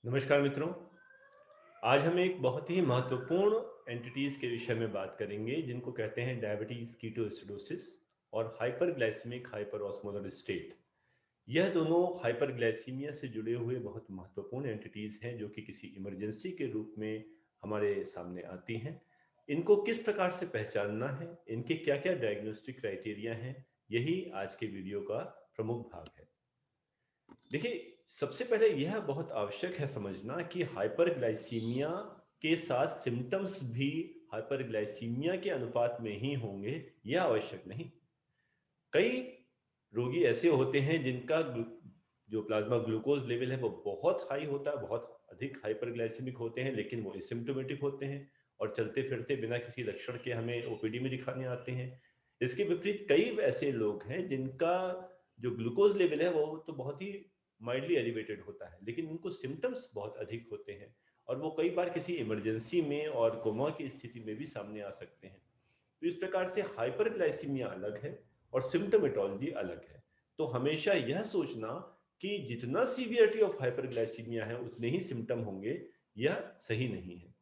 नमस्कार मित्रों। आज हम एक बहुत ही महत्वपूर्ण एंटिटीज के विषय में बात करेंगे जिनको कहते हैं डायबिटीज कीटोएसिडोसिस और हाइपरग्लाइसेमिक हाइपरऑस्मोलर स्टेट। यह दोनों हाइपरग्लाइसीमिया से जुड़े हुए बहुत महत्वपूर्ण एंटिटीज हैं जो कि किसी इमरजेंसी के रूप में हमारे सामने आती हैं। इनको किस प्रकार से पहचानना है, इनके क्या क्या डायग्नोस्टिक क्राइटेरिया हैं, यही आज के वीडियो का प्रमुख भाग है। देखिए, सबसे पहले यह बहुत आवश्यक है समझना कि हाइपरग्लाइसीमिया के साथ सिम्टम्स भी हाइपरग्लाइसीमिया के अनुपात में ही होंगे, यह आवश्यक नहीं। कई रोगी ऐसे होते हैं जिनका जो प्लाज्मा ग्लूकोज लेवल है वो बहुत हाई होता है, बहुत अधिक हाइपरग्लाइसेमिक होते हैं, लेकिन वो एसिम्प्टोमेटिक होते हैं और चलते फिरते बिना किसी लक्षण के हमें ओपीडी में दिखाने आते हैं। इसके विपरीत कई ऐसे लोग हैं जिनका जो ग्लूकोज लेवल है वो तो बहुत ही माइल्डली एलिवेटेड होता है, लेकिन उनको सिम्टम्स बहुत अधिक होते हैं और वो कई बार किसी इमरजेंसी में और कोमा की स्थिति में भी सामने आ सकते हैं। तो इस प्रकार से हाइपरग्लाइसीमिया अलग है और सिम्टोमेटोलॉजी अलग है। तो हमेशा यह सोचना कि जितना सीवियरिटी ऑफ हाइपरग्लाइसीमिया है उतने ही सिम्टम होंगे, यह सही नहीं है।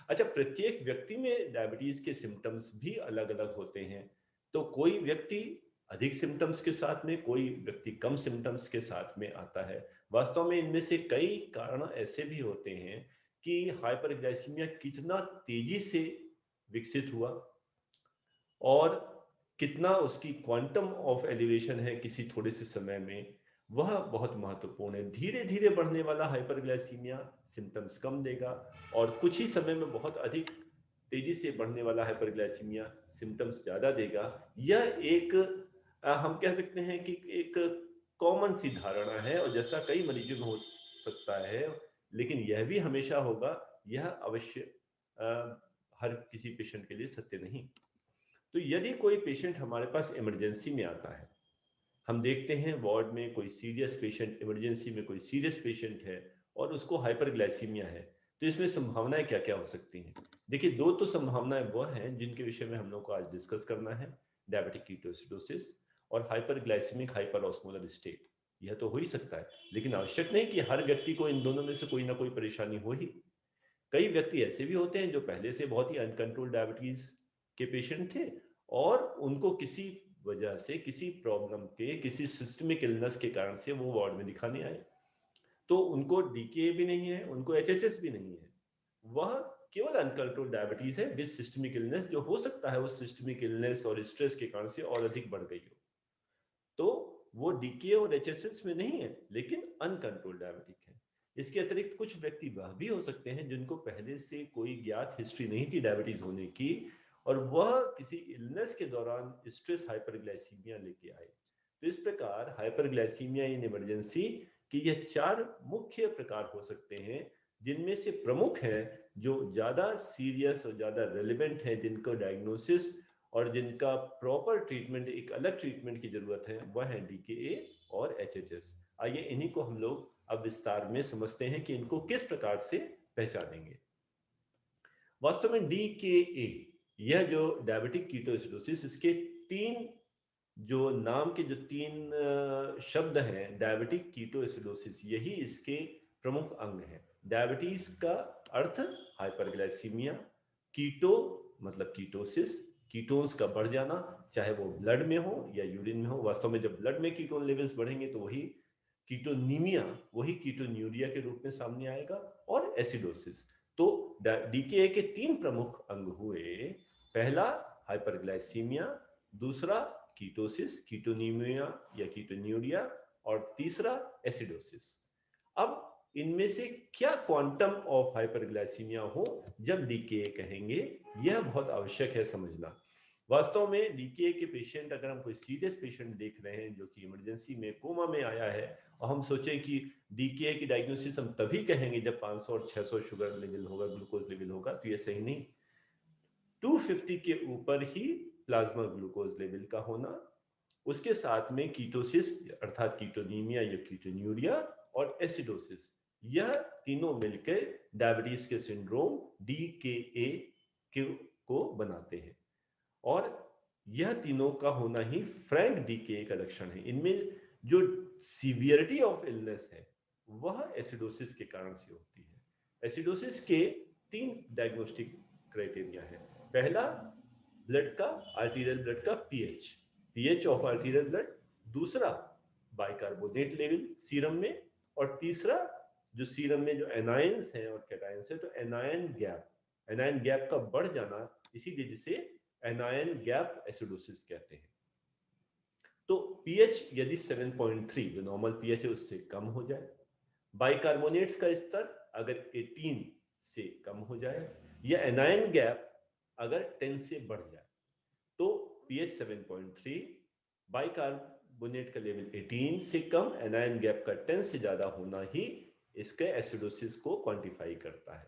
अच्छा, प्रत्येक व्यक्ति में डायबिटीज के सिम्टम्स भी अलग अलग होते हैं। तो कोई व्यक्ति अधिक सिम्टम्स के साथ में, कोई व्यक्ति कम सिम्टम्स के साथ में आता है। वास्तव में इनमें से कई कारण ऐसे भी होते हैं कि हाइपरग्लाइसीमिया कितना तेजी से विकसित हुआ और कितना उसकी क्वांटम ऑफ एलिवेशन है किसी थोड़े से समय में, वह बहुत महत्वपूर्ण है। धीरे धीरे बढ़ने वाला हाइपरग्लाइसीमिया सिम्टम्स कम देगा और कुछ ही समय में बहुत अधिक तेजी से बढ़ने वाला हाइपरग्लाइसीमिया सिम्टम्स ज़्यादा देगा। यह एक हम कह सकते हैं कि एक कॉमन सी धारणा है और जैसा कई मरीजों में हो सकता है, लेकिन यह भी हमेशा होगा, यह अवश्य हर किसी पेशेंट के लिए सत्य नहीं। तो यदि कोई पेशेंट हमारे पास इमरजेंसी में आता है, हम देखते हैं वार्ड में कोई सीरियस पेशेंट, इमरजेंसी में कोई सीरियस पेशेंट है और उसको हाइपरग्लाइसीमिया है, तो इसमें संभावनाएं क्या क्या हो सकती हैं? देखिए, दो तो संभावनाएं वह हैं जिनके विषय में हम लोग को आज डिस्कस करना है। डायबिटिक कीटोसिडोसिस और हाइपरग्लाइसेमिक हाइपरऑस्मोलर स्टेट। यह तो हो ही सकता है, लेकिन आवश्यक नहीं कि हर व्यक्ति को इन दोनों में से कोई ना कोई परेशानी हो ही। कई व्यक्ति ऐसे भी होते हैं जो पहले से बहुत ही अनकंट्रोल्ड डायबिटीज के पेशेंट थे और उनको किसी वजह से, किसी प्रॉब्लम के, किसी सिस्टमिक इलनेस के कारण से वो वार्ड में दिखाने आए। तो उनको डीके भी नहीं है, उनको एचएचएस भी नहीं है, वह केवल अनकंट्रोल्ड डायबिटीज है विद सिस्टमिक इलनेस, जो हो सकता है उस सिस्टमिक इलनेस और स्ट्रेस के कारण से और अधिक बढ़ गई हो। तो वो डीके और एचएसएस में नहीं है, लेकिन अनकंट्रोल्ड डायबिटिक है। इसके अतिरिक्त कुछ व्यक्ति वह भी हो सकते हैं जिनको पहले से कोई ज्ञात हिस्ट्री नहीं थी डायबिटीज होने की और वह किसी इलनेस के दौरान स्ट्रेस हाइपरग्लाइसीमिया लेके आए। तो इस प्रकार हाइपरग्लाइसीमिया इन इमरजेंसी की यह चार मुख्य प्रकार हो सकते हैं, जिनमें से प्रमुख हैं जो ज्यादा सीरियस और ज्यादा रेलिवेंट हैं, जिनको डायग्नोसिस और जिनका प्रॉपर ट्रीटमेंट, एक अलग ट्रीटमेंट की जरूरत है, वह है डीकेए और एचएचएस। आइए इन्हीं को हम लोग अब विस्तार में समझते हैं कि इनको किस प्रकार से पहचानेंगे। वास्तव में डीकेए, यह जो डायबिटिक कीटोएसिडोसिस, इसके तीन जो नाम के जो तीन शब्द हैं, डायबिटिक कीटोएसिडोसिस, यही इसके प्रमुख अंग हैं। डायबिटीज का अर्थ हाइपरग्लाइसीमिया, कीटो मतलब कीटोसिस, कीटोन्स का बढ़ जाना, चाहे वो ब्लड में हो या यूरिन में हो। वास्तव में जब ब्लड में कीटोन लेवल्स बढ़ेंगे तो वही कीटोनीमिया, वही कीटोन्यूरिया के रूप में सामने आएगा। और एसिडोसिस। तो डीकेए के तीन प्रमुख अंग हुए, पहला हाइपरग्लाइसीमिया, दूसरा कीटोसिस, कीटोनीमिया या कीटोन्यूरिया, और तीसरा एसिडोसिस। अब इनमें से क्या क्वांटम ऑफ हाइपरग्लाइसीमिया हो जब डीकेए कहेंगे, यह बहुत आवश्यक है समझना। वास्तव में डीकेए के पेशेंट, अगर हम कोई सीरियस पेशेंट देख रहे हैं जो कि इमरजेंसी में कोमा में आया है और हम सोचें कि डीकेए की डायग्नोसिस हम तभी कहेंगे जब 500 और 600 शुगर लेवल होगा, ग्लूकोज लेवल होगा, तो यह सही नहीं। 250 के ऊपर ही प्लाज्मा ग्लूकोज लेवल का होना, उसके साथ में कीटोसिस अर्थात कीटोनीमिया या कीटोन्यूरिया और एसिडोसिस, यह तीनों मिलकर डायबिटीज के सिंड्रोम डीकेए को बनाते हैं। और यह तीनों का होना ही फ्रैंक डीके का लक्षण है। इनमें जो सीवियरिटी ऑफ इलनेस है, वह एसिडोसिस के कारण से होती है। एसिडोसिस के 3 डायग्नोस्टिक क्राइटेरिया है। पहला, ब्लड का, आर्टीरियल ब्लड का पीएच ऑफ आर्टीरियल ब्लड। दूसरा, बाइकार्बोनेट लेवल सीरम में। और तीसरा, जो सीरम में जो एनायंस हैं और कैटायंस हैं, तो एनायन गैप का बढ़ जाना, इसीलिए जिसे एनायन गैप एसिडोसिस कहते हैं। तो पीएच यदि 7.3 जो नॉर्मल पीएच है उससे कम हो जाए, बाइकार्बोनेट्स का स्तर अगर 18 से कम हो जाए, या एनायन गैप अगर 10 से बढ़ जाए, तो पीएच 7.3, बाइकार्बोनेट का लेवल 18 से कम, एनायन गैप का 10 से ज्यादा होना ही इसके एसिडोसिस को क्वांटिफाई करता है।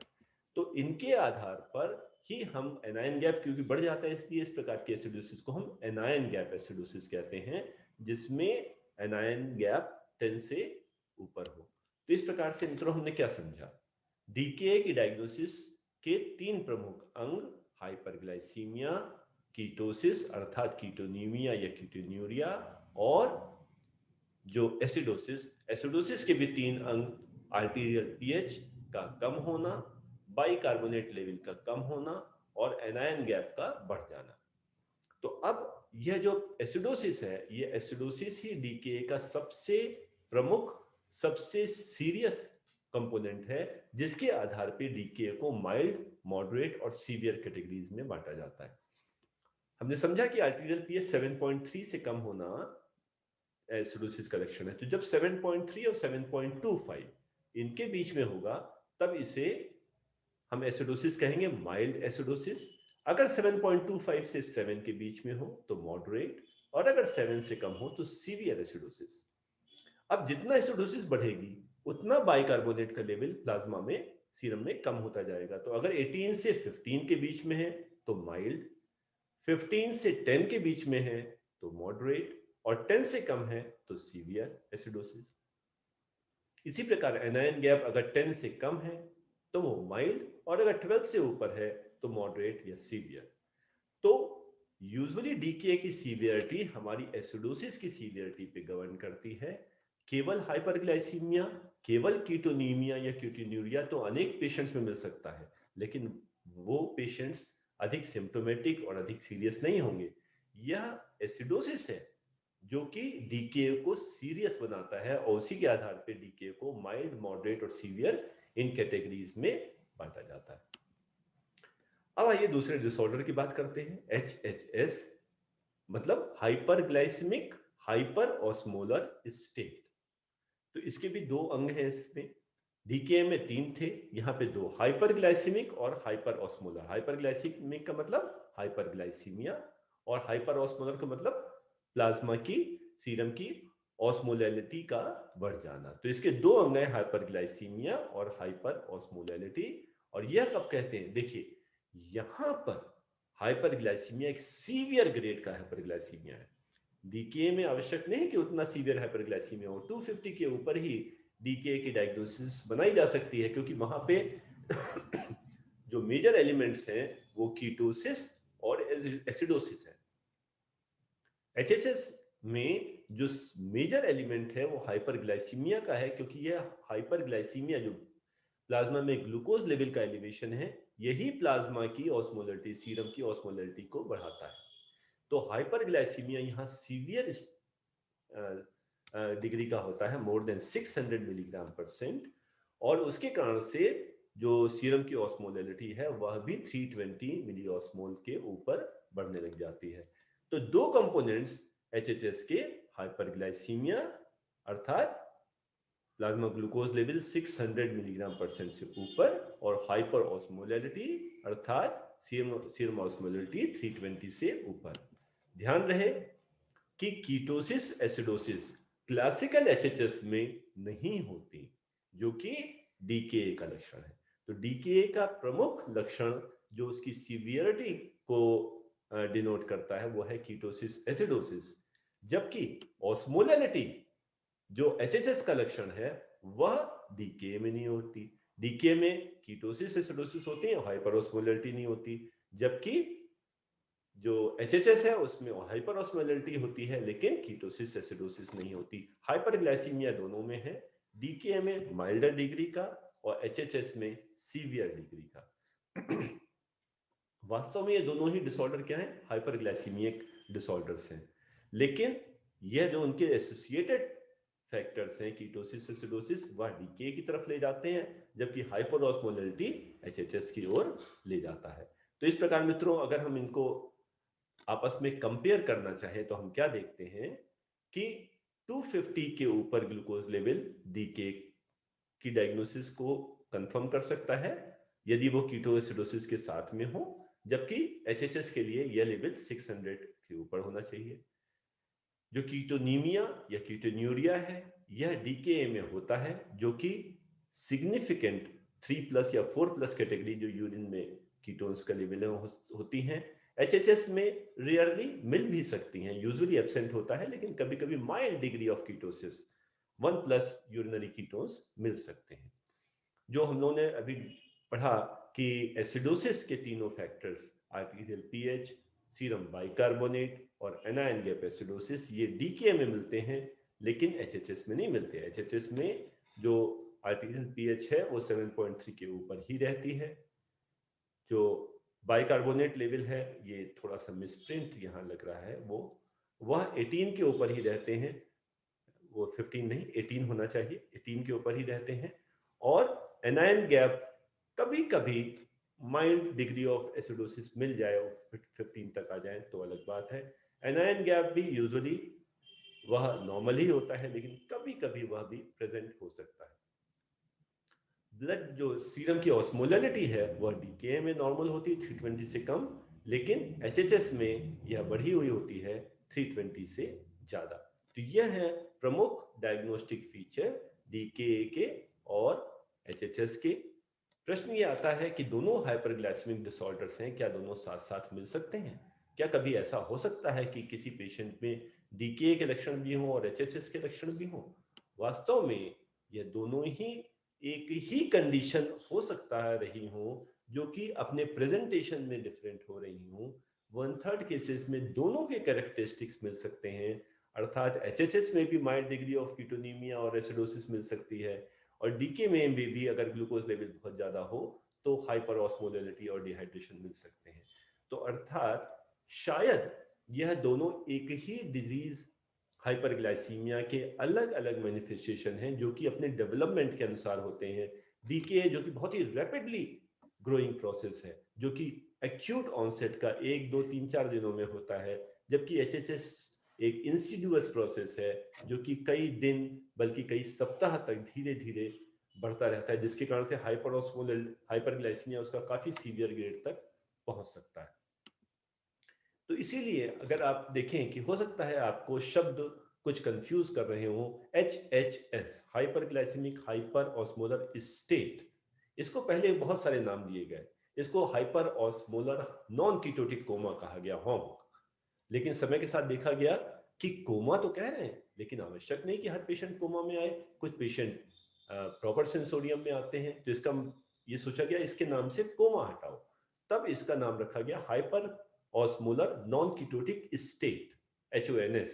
तो इनके आधार पर ही हम एनायन गैप क्योंकि बढ़ जाता है, इसलिए इस प्रकार के एसिडोसिस को हम एनायन गैप एसिडोसिस कहते हैं, जिसमें एनायन गैप 10 से ऊपर हो। तो इस प्रकार से मित्रों हमने क्या समझा? डीके की डायग्नोसिस के 3 प्रमुख अंग, हाइपरग्लाइसीमिया, कीटोसिस अर्थात कीटोनीमिया या कीटोन्यूरिया, और जो एसिडोसिस के भी 3 अंग, आर्टीरियल पीएच का कम होना, बाइकार्बोनेट लेवल का कम होना और एनायन गैप का बढ़ जाना। तो अब यह जो एसिडोसिस है, ये एसिडोसिस ही डीके का सबसे प्रमुख, सबसे सीरियस कंपोनेंट है, जिसके आधार पे डीके को माइल्ड, मॉडरेट और सीवियर कैटेगरीज में बांटा जाता है। हमने समझा कि आर्टीरियल पीएच 7.3 से कम होना एसिडोसिस का लक्षण है। तो जब 7.3 और 7.25 इनके बीच में होगा, तब इसे हम एसिडोसिस कहेंगे, माइल्ड एसिडोसिस। अगर 7.25 से 7 के बीच में हो तो मॉडरेट, और अगर 7 से कम हो तो सीवियर एसिडोसिस। अब जितना एसिडोसिस बढ़ेगी उतना बाइकार्बोनेट का लेवल प्लाज्मा में, सीरम में कम होता जाएगा। तो अगर 18 से 15 के बीच में है तो माइल्ड, 15 से 10 के बीच में है तो मॉडरेट, और 10 से कम है तो सीवियर एसिडोसिस। इसी प्रकार एनायन गैप अगर 10 से कम है तो वो माइल्ड, और अगर 12 से ऊपर है तो मॉडरेट या सीवियर। तो यूजुअली डीके की सीवियरिटी हमारी एसिडोसिस की सीवियरिटी पे गवर्न करती है। केवल हाइपरग्लाइसीमिया, केवल कीटोनीमिया या कीटोन्यूरिया तो अनेक पेशेंट्स में मिल सकता है, लेकिन वो पेशेंट्स अधिक सिम्टोमेटिक और अधिक सीरियस नहीं होंगे। यह एसिडोसिस है जो कि डीके को सीरियस बनाता है, और उसी के आधार पे डीके को माइल्ड, मॉडरेट और सीवियर इन कैटेगरीज में बांटा जाता है। अब आइए दूसरे डिसऑर्डर की बात करते हैं, एचएचएस, मतलब हाइपरग्लाइसेमिक हाइपर ऑस्मोलर स्टेट। तो इसके भी 2 अंग हैं इसमें। डीके में 3 थे, यहाँ पे 2, हाइपरग्लाइसेमिक और हाइपर ऑस्मोलर। हाइपरग्लाइसेमिक का मतलब हाइपरग्लाइसीमिया, और हाइपर ऑस्मोलर का मतलब प्लाज्मा की, सीरम की ऑस्मोलैलिटी का बढ़ जाना। तो इसके 2 अंग हैं, हाइपरग्लाइसीमिया और हाइपर ऑस्मोलैलिटी। और यह कब कहते हैं? देखिए, यहां पर हाइपरग्लाइसीमिया एक सीवियर ग्रेड का हाइपरग्लाइसीमिया है। डीके में आवश्यक नहीं कि उतना सीवियर हाइपरग्लाइसीमिया हो, 250 के ऊपर ही डीके की डायग्नोसिस बनाई जा सकती है, क्योंकि वहां पे जो मेजर एलिमेंट्स हैं वो कीटोसिस और एसिडोसिस है। एचएचएस में जो मेजर एलिमेंट है वो हाइपरग्लाइसीमिया का है, क्योंकि यह हाइपरग्लाइसीमिया जो प्लाज्मा में ग्लूकोज लेवल का एलिवेशन है, यही प्लाज्मा की ऑस्मोलरिटी, सीरम की ऑस्मोलरिटी को बढ़ाता है। तो हाइपरग्लाइसीमिया यहाँ सीवियर डिग्री का होता है, मोर देन 600 मिलीग्राम %, और उसके कारण से जो सीरम की ऑस्मोलरिटी है वह भी 320 मिली ऑस्मोल के ऊपर बढ़ने लग जाती है। तो 2 कंपोनेंट्स एचएचएस के, हाइपरग्लाइसीमिया अर्थात प्लाज्मा ग्लूकोज लेवल 600 मिलीग्राम % से ऊपर, और हाइपर ऑस्मोलरिटी अर्थात सीरम ऑस्मोलरिटी 320 से ऊपर। ध्यान रहे कि कीटोसिस एसिडोसिस क्लासिकल एचएचएस में नहीं होती, जो कि डीके का लक्षण है। तो डीके का प्रमुख लक्षण जो उसकी सीवियरिटी को डिनोट करता है वो है कीटोसिस एसिडोसिस, जबकि ऑस्मोलैलिटी जो एचएचएस का लक्षण है वह डीके में नहीं होती। डीके में कीटोसिस एसिडोसिस होती है, हाइपरऑस्मोलैलिटी नहीं होती, जबकि जो एचएचएस है उसमें हाइपर ऑस्मोलैलिटी होती है, लेकिन कीटोसिस एसिडोसिस नहीं होती। हाइपरग्लाइसीमिया दोनों में है, डीकेए में माइल्डर डिग्री का और एचएचएस में सीवियर डिग्री का। वास्तव में ये दोनों ही डिसऑर्डर क्या है, हाइपरग्लाइसीमिक डिसऑर्डर्स हैं, लेकिन यह जो उनके एसोसिएटेड फैक्टर्स हैं कीटोसिस एसिडोसिस, वह डीके की तरफ ले जाते हैं, जबकि हाइपरऑस्मोलैरिटी एचएचएस की ओर ले जाता है। तो इस प्रकार मित्रों, अगर हम इनको आपस में कंपेयर करना चाहें तो हम क्या देखते हैं कि 250 के ऊपर ग्लूकोज लेवल डीके की डायग्नोसिस को कंफर्म कर सकता है यदि वो कीटोएसिडोसिस के साथ में हो, जबकि एचएचएस के लिए यह लेवल 600 के ऊपर होना चाहिए। जो कीटोनीमिया या कीटोन्यूरिया है, यह डीकेए में होता है, जो कि सिग्निफिकेंट 3+ या 4+ कैटेगरी जो यूरिन में कीटोन्स का लेवल होती हैं। एचएचएस में रेयरली मिल भी सकती हैं, यूजुअली एब्सेंट होता है, लेकिन कभी कभी mild degree of ketosis 1+ urinary ketones मिल सकते हैं। जो हम लोगों ने अभी पढ़ा कि एसिडोसिस के तीनों factors, artificial pH, serum bicarbonate और एनायन गैप एसिडोसिस, ये डीके में मिलते हैं लेकिन एचएचएस में नहीं मिलते। एचएचएस में जो आर्टिफिशियल पीएच है वो 7.3 के ऊपर ही रहती है। जो बाइकार्बोनेट लेवल है, ये थोड़ा सा मिसप्रिंट यहाँ लग रहा है, वह 18 के ऊपर ही रहते हैं। वो 15 नहीं 18 होना चाहिए, 18 के ऊपर ही रहते हैं। और एनायन गैप कभी कभी माइल्ड डिग्री ऑफ एसिडोसिस मिल जाए और 15 तक आ जाए तो अलग बात है। एनायन गैप भी यूजुअली वह नॉर्मल ही होता है, लेकिन कभी कभी वह भी प्रेजेंट हो सकता है। ब्लड जो सीरम की ऑस्मोलैरिटी है वह डीके में नॉर्मल होती है 320 से कम, लेकिन एचएचएस में यह बढ़ी हुई होती है 320 से ज्यादा। तो यह है प्रमुख डायग्नोस्टिक फीचर डीके के और एचएचएस के। प्रश्न ये आता है कि दोनों हाइपरग्लाइसेमिक डिसऑर्डर्स हैं, क्या दोनों साथ साथ मिल सकते हैं? क्या कभी ऐसा हो सकता है कि किसी पेशेंट में डीके के लक्षण भी हों और एचएचएस के लक्षण भी हों? वास्तव में यह दोनों ही एक ही कंडीशन हो सकता है रही हो, जो कि अपने प्रेजेंटेशन में डिफरेंट हो रही हो। 1/3 केसेस में दोनों के कैरेक्टरिस्टिक्स मिल सकते हैं, अर्थात एचएचएस में भी माइल्ड डिग्री ऑफ कीटोनीमिया और एसिडोसिस मिल सकती है, और डीके में भी अगर ग्लूकोज लेवल बहुत ज्यादा हो तो हाइपर ऑस्मोलैरिटी और डिहाइड्रेशन मिल सकते हैं। तो अर्थात शायद यह दोनों एक ही डिजीज हाइपरग्लाइसीमिया के अलग अलग मैनिफेस्टेशन हैं, जो कि अपने डेवलपमेंट के अनुसार होते हैं। डीके जो कि बहुत ही रैपिडली ग्रोइंग प्रोसेस है, जो कि एक्यूट ऑनसेट का 1, 2, 3, 4 दिनों में होता है, जबकि एचएचएस एक इंसिडियस प्रोसेस है जो कि कई दिन बल्कि कई सप्ताह तक धीरे धीरे बढ़ता रहता है, जिसके कारण से हाइपरग्लाइसीमिया उसका काफी सीवियर ग्रेड तक पहुंच सकता है। तो इसीलिए अगर आप देखें कि हो सकता है आपको शब्द कुछ कंफ्यूज कर रहे हो, HHS hyperglycaemic hyper osmolar state, इसको पहले बहुत सारे नाम दिए गए। इसको hyper osmolar non ketotic coma कहा गया हो, लेकिन समय के साथ देखा गया कि कोमा तो कह रहे हैं, लेकिन आवश्यक नहीं कि हर पेशेंट कोमा में आए। कुछ पेशेंट प्रॉपर सेंसोरियम में आते हैं, तो इसका ये सोचा गया इसके नाम से कोमा हटाओ, तब इसका नाम रखा गया hyper osmolar non ketotic state, HONS,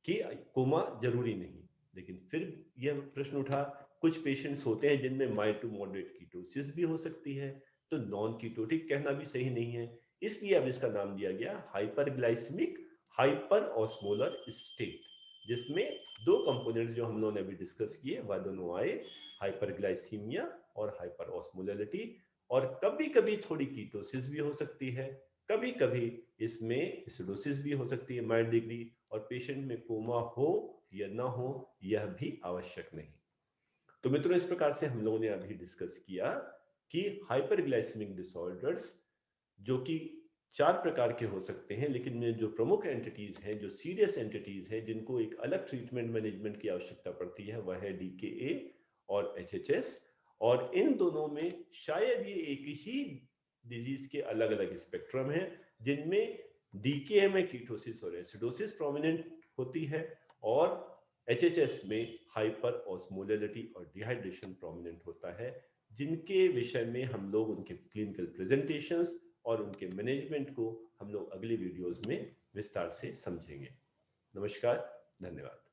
कि कोमा जरूरी नहीं। लेकिन फिर यह प्रश्न उठा, कुछ पेशेंट्स होते हैं जिनमें माइल्ड टू मॉडरेट कीटोसिस भी हो सकती है, तो नॉन कीटोटिक कहना भी सही नहीं है, इसलिए अब इसका नाम दिया गया हाइपरग्लाइसेमिक हाइपर ऑस्मोलर स्टेट, जिसमें दो कंपोनेंट्स जो हम लोगों ने अभी डिस्कस किए वह दोनों आए, हाइपरग्लाइसीमिया और हाइपर ऑस्मोलैरिटी। और कभी कभी थोड़ी कीटोसिस भी हो सकती है, कभी कभी इसमें एसिडोसिस भी हो सकती है माइल्ड डिग्री, और पेशेंट में कोमा हो या ना हो यह भी आवश्यक नहीं। तो मित्रों, इस प्रकार से हम लोगों ने अभी डिस्कस किया कि हाइपरग्लाइसेमिक डिसऑर्डर्स जो कि 4 प्रकार के हो सकते हैं, लेकिन में जो प्रमुख एंटिटीज हैं, जो सीरियस एंटिटीज हैं, जिनको एक अलग ट्रीटमेंट मैनेजमेंट की आवश्यकता पड़ती है, वह है डीकेए और एचएचएस। और इन दोनों में शायद ये एक ही डिजीज के अलग अलग स्पेक्ट्रम हैं, जिनमें डीकेए में कीटोसिस और एसिडोसिस प्रोमिनेंट होती है, और एचएचएस में हाइपर ऑस्मोलैरिटी और डिहाइड्रेशन प्रोमिनेंट होता है, जिनके विषय में हम लोग उनके क्लिनिकल प्रेजेंटेशंस और उनके मैनेजमेंट को हम लोग अगले वीडियोस में विस्तार से समझेंगे। नमस्कार, धन्यवाद।